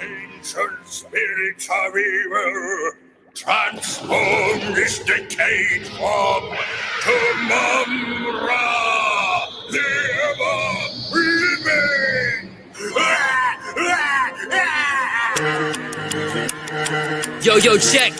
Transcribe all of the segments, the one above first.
Ancient spirits of evil, transform this decayed form to Mumra, the ever-living! Yo, check.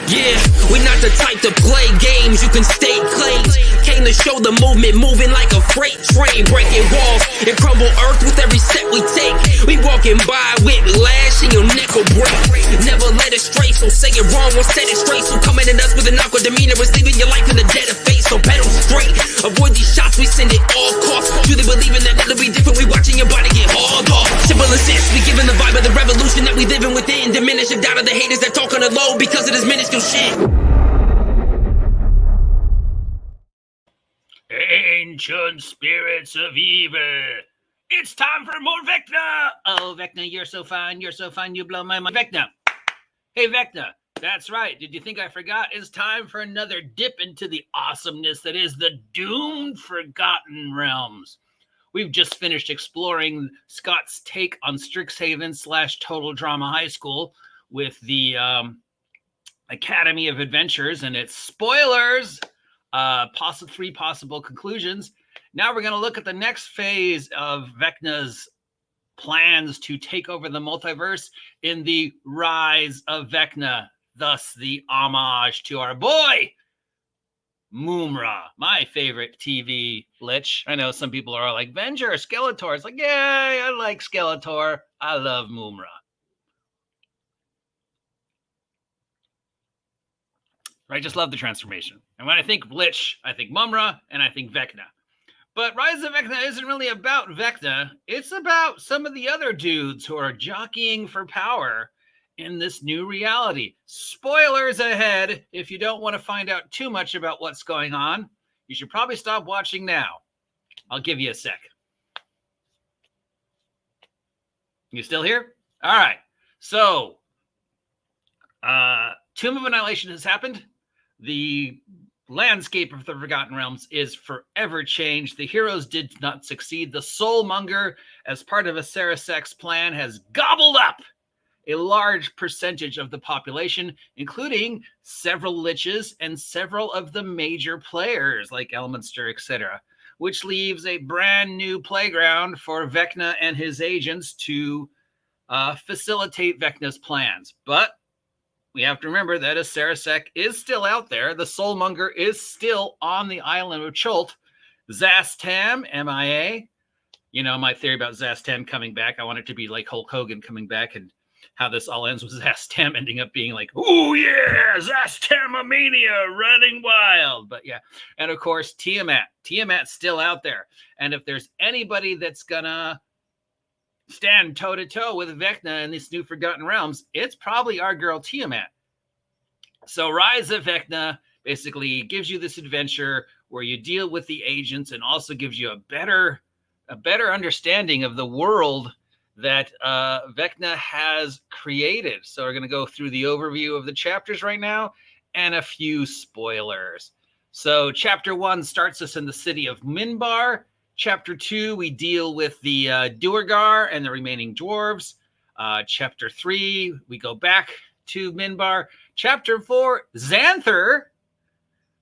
Yeah, we not the type to play games, you can state claims. Came to show the movement moving like a freight train, breaking walls and crumble earth with every step we take. We walking by with lash and your neck will break. Never let it stray, so say it wrong, won't set it straight. So coming at us with an awkward demeanor is leaving your life in the dead of face. So pedal straight, avoid these shots, we send it all costs. Truly believing that it'll be different, we watching your body get hauled off. Simple as this, we giving the vibe of the revolution that we living within. Diminish the doubt of the haters that talk on the low because of this minuscule shit. Ancient spirits of evil, it's time for more Vecna. Oh, Vecna, you're so fine, you blow my mind. Vecna, hey Vecna, that's right. Did you think I forgot? It's time for another dip into the awesomeness that is the doomed Forgotten Realms. We've just finished exploring Scott's take on Strixhaven / Total Drama High School with the Academy of Adventures and its spoilers, three possible conclusions. Now we're going to look at the next phase of Vecna's plans to take over the multiverse in the Rise of Vecna, thus the homage to our boy, Mumra, my favorite TV lich. I know some people are like, Venger, Skeletor. It's like, yeah, I like Skeletor. I love Mumra. I just love the transformation. And when I think lich, I think Mumra, and I think Vecna. But Rise of Vecna isn't really about Vecna. It's about some of the other dudes who are jockeying for power in this new reality. Spoilers ahead. If you don't want to find out too much about what's going on, you should probably stop watching now. I'll give you a sec. You still here? All right. So, Tomb of Annihilation has happened. The landscape of the Forgotten Realms is forever changed. The heroes did not succeed. The Soulmonger, as part of Acererak's plan, has gobbled up a large percentage of the population, including several liches and several of the major players like Elminster, etc., which leaves a brand new playground for Vecna and his agents to facilitate Vecna's plans. But we have to remember that Acererak is still out there. The Soulmonger is still on the island of Chult. Zastam, MIA. You know, my theory about Zastam coming back, I want it to be like Hulk Hogan coming back, and how this all ends with Zastam ending up being like, oh yeah, Zastamomania running wild. But yeah, and of course, Tiamat. Tiamat's still out there. And if there's anybody that's gonna stand toe-to-toe with Vecna in these new Forgotten Realms, it's probably our girl Tiamat. So Rise of Vecna basically gives you this adventure where you deal with the agents and also gives you a better understanding of the world that Vecna has created. So we're going to go through the overview of the chapters right now and a few spoilers. So chapter 1 starts us in the city of Minbar. Chapter 2, we deal with the Duergar and the remaining dwarves. Chapter 3, we go back to Minbar. Chapter 4, Xanther.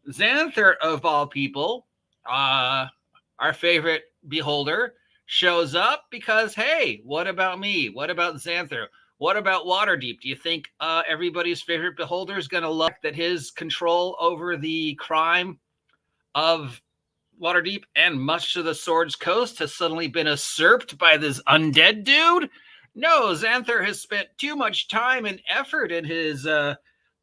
Xanther, of all people, our favorite beholder, shows up because, hey, what about me? What about Xanther? What about Waterdeep? Do you think everybody's favorite beholder is going to look that his control over the crime of Waterdeep and much of the Swords Coast has suddenly been usurped by this undead dude? No, Xanther has spent too much time and effort in his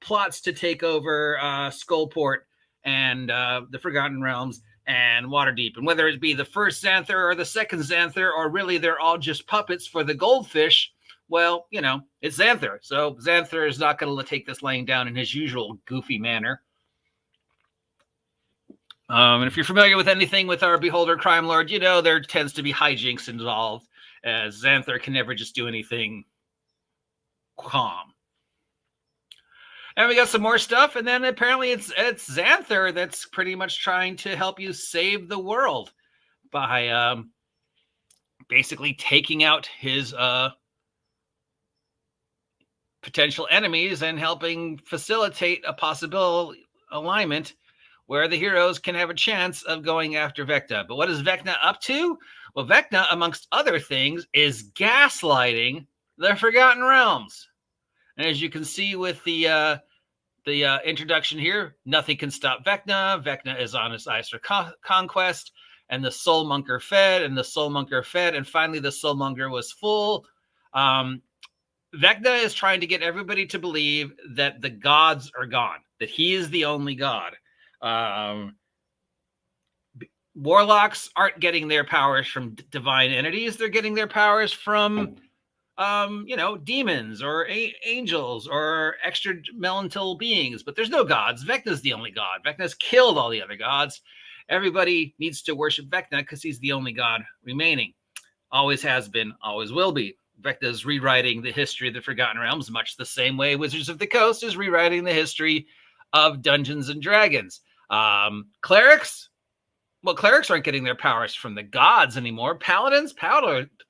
plots to take over Skullport and the Forgotten Realms and Waterdeep. And whether it be the first Xanther or the second Xanther, or really they're all just puppets for the goldfish, well, you know, it's Xanther. So Xanther is not going to take this laying down in his usual goofy manner. And if you're familiar with anything with our Beholder Crime Lord, you know there tends to be hijinks involved, as Xanther can never just do anything calm. And we got some more stuff, and then apparently it's Xanther that's pretty much trying to help you save the world by basically taking out his potential enemies and helping facilitate a possible alignment where the heroes can have a chance of going after Vecna. But what is Vecna up to? Well, Vecna, amongst other things, is gaslighting the Forgotten Realms. And as you can see with the introduction here, nothing can stop Vecna. Vecna is on his eyes for conquest, and the Soulmonger fed, and the Soulmonger fed, and finally the Soulmonger was full. Vecna is trying to get everybody to believe that the gods are gone, that he is the only god. Warlocks aren't getting their powers from divine entities. They're getting their powers from, demons or angels or extra elemental beings. But there's no gods. Vecna's the only god. Vecna's killed all the other gods. Everybody needs to worship Vecna because he's the only god remaining. Always has been, always will be. Vecna's rewriting the history of the Forgotten Realms much the same way Wizards of the Coast is rewriting the history of Dungeons and Dragons. Clerics aren't getting their powers from the gods anymore. Paladins,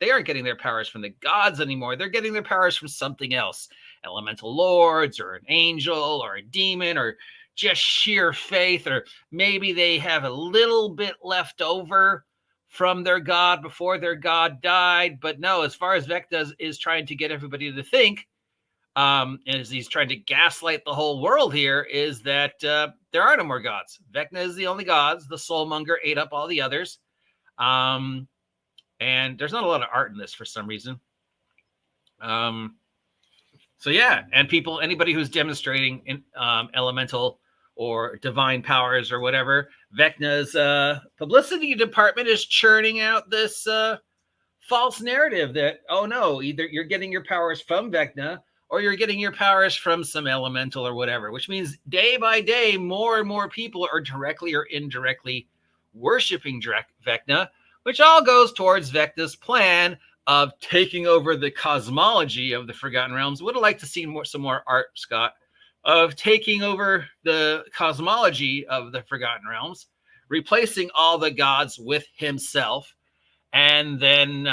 they aren't getting their powers from the gods anymore. They're getting their powers from something else. Elemental lords or an angel or a demon or just sheer faith, or maybe they have a little bit left over from their god before their god died. But no, as far as Vecna is trying to get everybody to think, as he's trying to gaslight the whole world here, is that there are no more gods. Vecna is the only gods. The Soulmonger ate up all the others. And there's not a lot of art in this for some reason. So yeah, and anybody who's demonstrating elemental or divine powers or whatever, Vecna's publicity department is churning out this false narrative that, oh no, either you're getting your powers from Vecna or you're getting your powers from some elemental or whatever, which means day by day, more and more people are directly or indirectly worshiping Vecna, which all goes towards Vecna's plan of taking over the cosmology of the Forgotten Realms. Would have liked to see some more art, Scott, of taking over the cosmology of the Forgotten Realms, replacing all the gods with himself. And then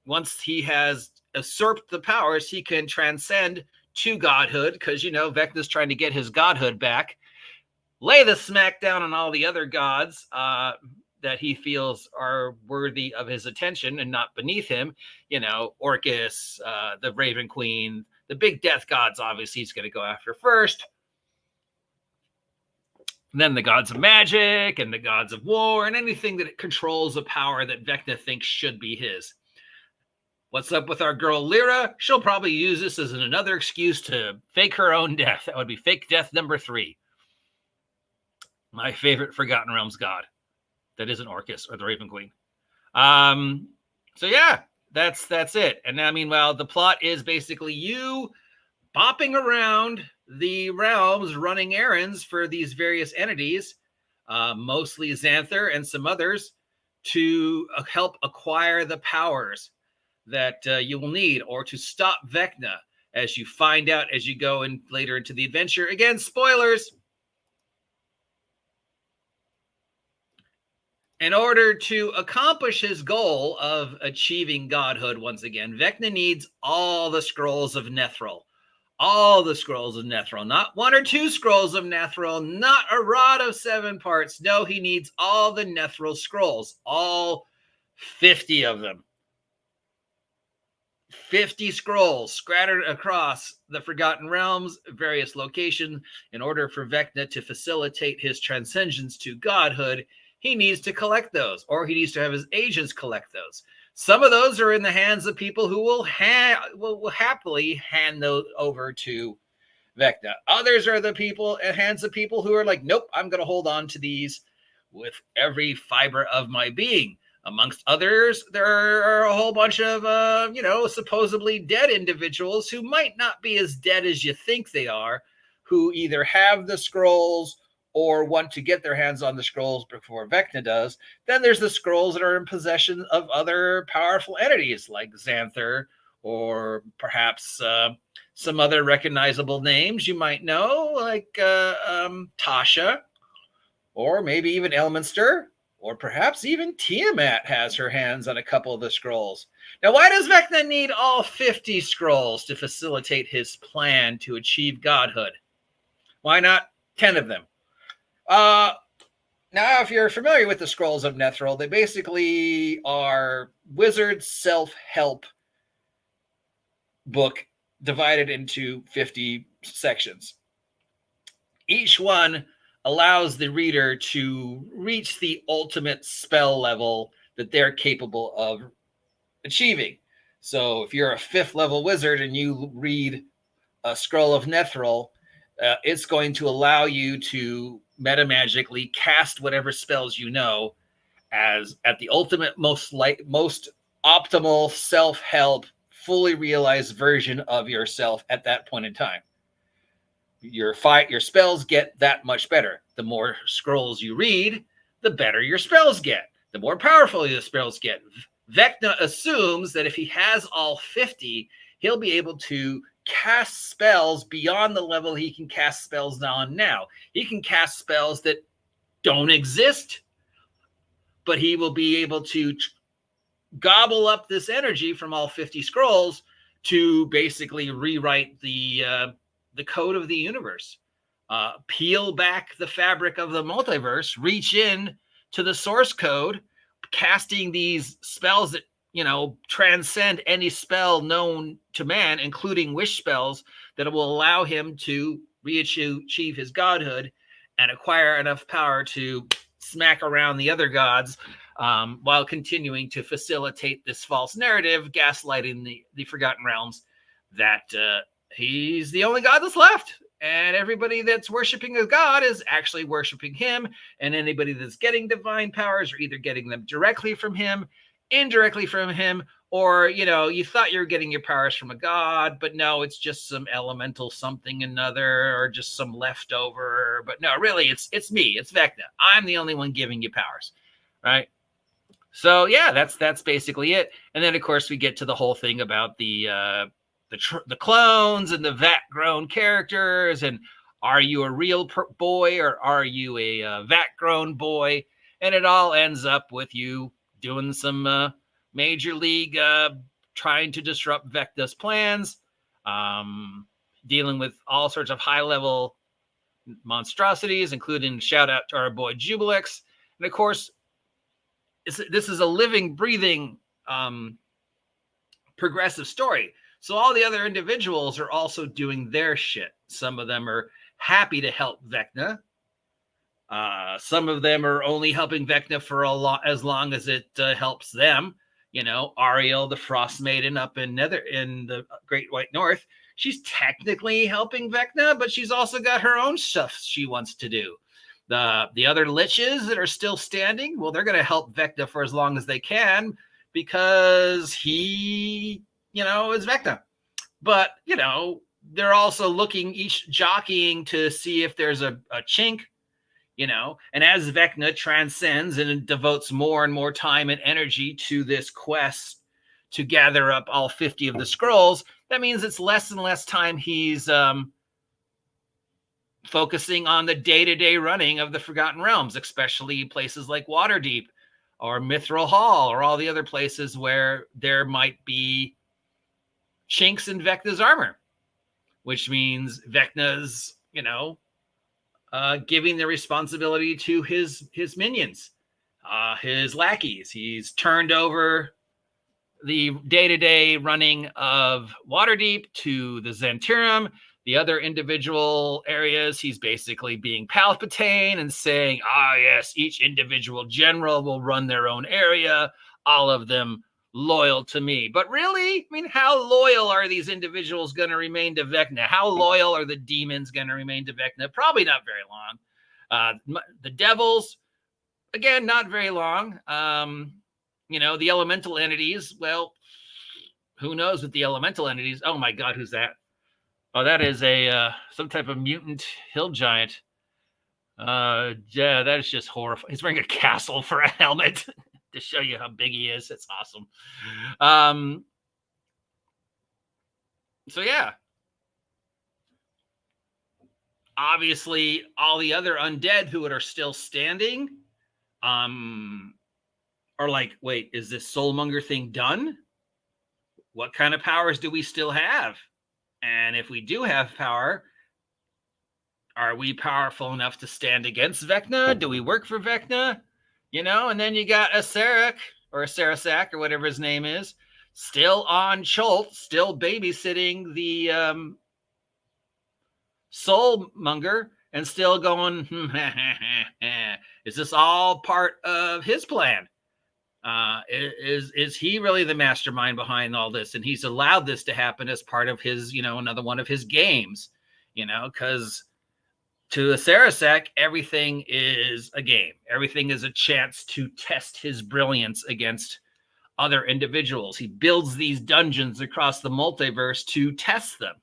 once he has usurped the powers, he can transcend to godhood, because, Vecna's trying to get his godhood back, lay the smack down on all the other gods that he feels are worthy of his attention and not beneath him. Orcus, the Raven Queen, the big death gods, obviously he's going to go after first. And then the gods of magic and the gods of war and anything that controls a power that Vecna thinks should be his. What's up with our girl Lyra? She'll probably use this as another excuse to fake her own death. That would be fake death number 3. My favorite Forgotten Realms god. That isn't Orcus or the Raven Queen. So yeah, that's it. And now, meanwhile, the plot is basically you bopping around the realms, running errands for these various entities, mostly Xanther and some others, to help acquire the powers that you will need, or to stop Vecna, as you find out as you go in later into the adventure. Again, spoilers. In order to accomplish his goal of achieving godhood once again, Vecna needs all the scrolls of nethril. All the scrolls of nethril. Not 1 or 2 scrolls of nethril, not a rod of 7 parts. No, he needs all the nethril scrolls. All 50 of them. 50 scrolls scattered across the Forgotten Realms, various locations. In order for Vecna to facilitate his transcendence to godhood, he needs to collect those, or he needs to have his agents collect those. Some of those are in the hands of people who will happily hand those over to Vecna. Others are the hands of people who are like, nope, I'm going to hold on to these with every fiber of my being. Amongst others, there are a whole bunch of, supposedly dead individuals who might not be as dead as you think they are, who either have the scrolls or want to get their hands on the scrolls before Vecna does. Then there's the scrolls that are in possession of other powerful entities like Xanther, or perhaps some other recognizable names you might know, like Tasha, or maybe even Elminster, or perhaps even Tiamat has her hands on a couple of the scrolls. Now, why does Vecna need all 50 scrolls to facilitate his plan to achieve godhood? Why not 10 of them? Now, if you're familiar with the Scrolls of Nethril, they basically are wizard's self-help book divided into 50 sections. Each one allows the reader to reach the ultimate spell level that they're capable of achieving. So if you're a 5th level wizard and you read a Scroll of Nethril, it's going to allow you to metamagically cast whatever spells you know as at the ultimate most optimal self-help, fully realized version of yourself at that point in time. Your spells get that much better. The more scrolls you read, the better your spells get, the more powerful your spells get. Vecna assumes that if he has all 50, he'll be able to cast spells beyond the level he can cast spells on now. He can cast spells that don't exist, but he will be able to gobble up this energy from all 50 scrolls to basically rewrite the code of the universe, peel back the fabric of the multiverse, reach in to the source code, casting these spells that transcend any spell known to man, including wish spells that will allow him to achieve his godhood and acquire enough power to smack around the other gods, while continuing to facilitate this false narrative, gaslighting the Forgotten Realms that he's the only god that's left. And everybody that's worshiping a god is actually worshiping him. And anybody that's getting divine powers are either getting them directly from him, indirectly from him, or you thought you were getting your powers from a god, but no, it's just some elemental something another, or just some leftover. But no, really, it's me, it's Vecna. I'm the only one giving you powers, right? So yeah, that's basically it. And then of course we get to the whole thing about the clones and the vat-grown characters, and are you a real boy or are you a vat-grown boy? And it all ends up with you doing some major league trying to disrupt Vecna's plans, dealing with all sorts of high-level monstrosities, including shout out to our boy Jubilix. And of course, this is a living, breathing, progressive story. So all the other individuals are also doing their shit. Some of them are happy to help Vecna. Some of them are only helping Vecna for as long as it helps them. Ariel, the Frost Maiden up in the Great White North, she's technically helping Vecna, but she's also got her own stuff she wants to do. The other liches that are still standing, well, they're going to help Vecna for as long as they can because he, is Vecna. But, they're also each jockeying to see if there's a chink, and as Vecna transcends and devotes more and more time and energy to this quest to gather up all 50 of the scrolls, that means it's less and less time he's focusing on the day-to-day running of the Forgotten Realms, especially places like Waterdeep or Mithril Hall or all the other places where there might be chinks in Vecna's armor, which means Vecna's, giving the responsibility to his minions, his lackeys. He's turned over the day-to-day running of Waterdeep to the Zentirum. The other individual areas, he's basically being Palpatine and saying, yes, each individual general will run their own area, all of them loyal to me. But really, how loyal are these individuals going to remain to Vecna? How loyal are the demons going to remain to Vecna? Probably not very long. The devils, again, not very long. The elemental entities, well, who knows with the elemental entities? Oh my God, who's that? Oh, that is some type of mutant hill giant. Yeah, that is just horrifying. He's wearing a castle for a helmet to show you how big he is. It's awesome. So yeah. Obviously, all the other undead who are still standing are like, wait, is this soulmonger thing done? what kind of powers do we still have? And if we do have power, are we powerful enough to stand against Vecna? Do we work for Vecna? You know, and then you got Acererak or Acererak or whatever his name is, still on Chult, still babysitting the soulmonger and still going, is this all part of his plan? Is he really the mastermind behind all this? And he's allowed this to happen as part of his, you know, another one of his games, you know, because to Acererak, everything is a game. Everything is a chance to test his brilliance against other individuals. He builds these dungeons across the multiverse to test them,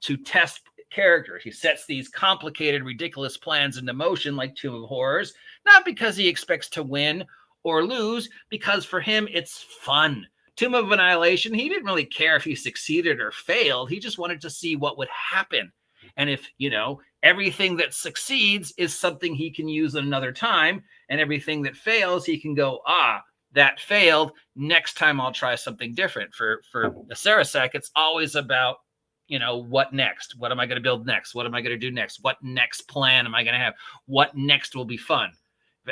to test characters. He sets these complicated, ridiculous plans into motion like Tomb of Horrors, not because he expects to win or lose, because for him, it's fun. Tomb of Annihilation, he didn't really care if he succeeded or failed. He just wanted to see what would happen. And if, you know, everything that succeeds is something he can use another time, and everything that fails, he can go, that failed. Next time I'll try something different. For Acererak, it's always about, you know, what next? What am I going to build next? What am I going to do next? What next plan am I going to have? What next will be fun?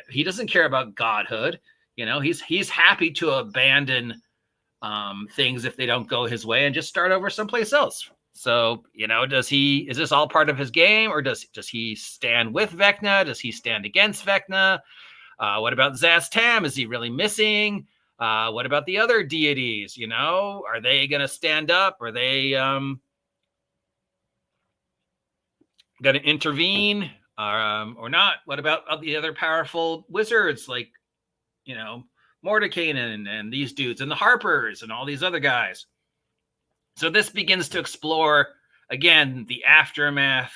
He doesn't care about godhood. You know, he's happy to abandon things if they don't go his way and just start over someplace else. So, you know, is this all part of his game, or does he stand with Vecna? Does he stand against Vecna? What about Zastam? Is he really missing? What about the other deities? You know, are they going to stand up? Are they going to intervene or not? What about the other powerful wizards like, you know, Mordekainen and these dudes and the Harpers and all these other guys? So this begins to explore, again, the aftermath,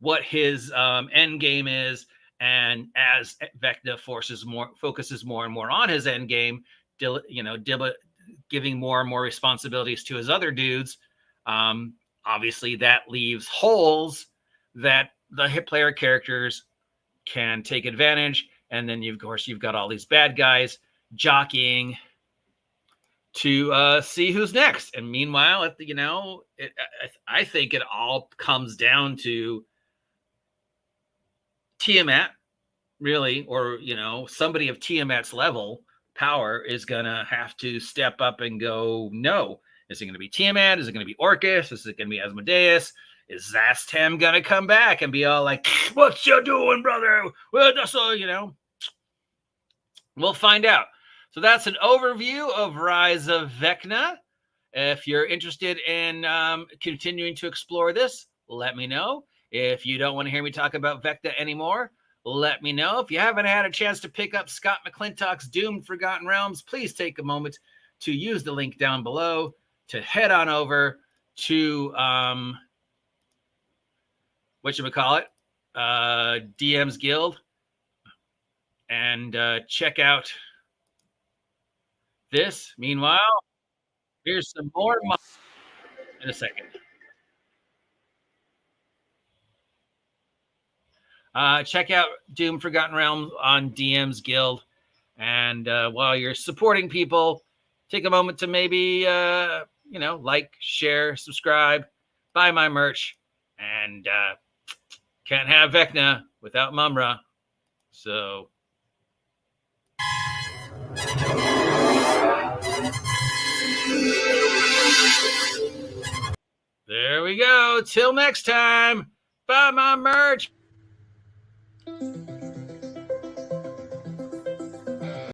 what his end game is, and as Vecna focuses more and more on his end game, giving more and more responsibilities to his other dudes, obviously that leaves holes that the hit player characters can take advantage, and then you've got all these bad guys jockeying to see who's next. And meanwhile, I think it all comes down to Tiamat, really, or, you know, somebody of Tiamat's level power is going to have to step up and go, no. Is it going to be Tiamat? Is it going to be Orcus? Is it going to be Asmodeus? Is Zastam going to come back and be all like, what you doing, brother? Well, so, you know, we'll find out. So that's an overview of Rise of Vecna. If you're interested in continuing to explore this, let me know. If you don't want to hear me talk about Vecna anymore, let me know. If you haven't had a chance to pick up Scott McClintock's Doomed Forgotten Realms, please take a moment to use the link down below to head on over to DM's Guild and check out this. Meanwhile, here's some more in a second. Check out Doom Forgotten Realms on DM's Guild. And while you're supporting people, take a moment to maybe, like, share, subscribe, buy my merch. And can't have Vecna without Mumra. So there we go. Till next time. Buy my merch.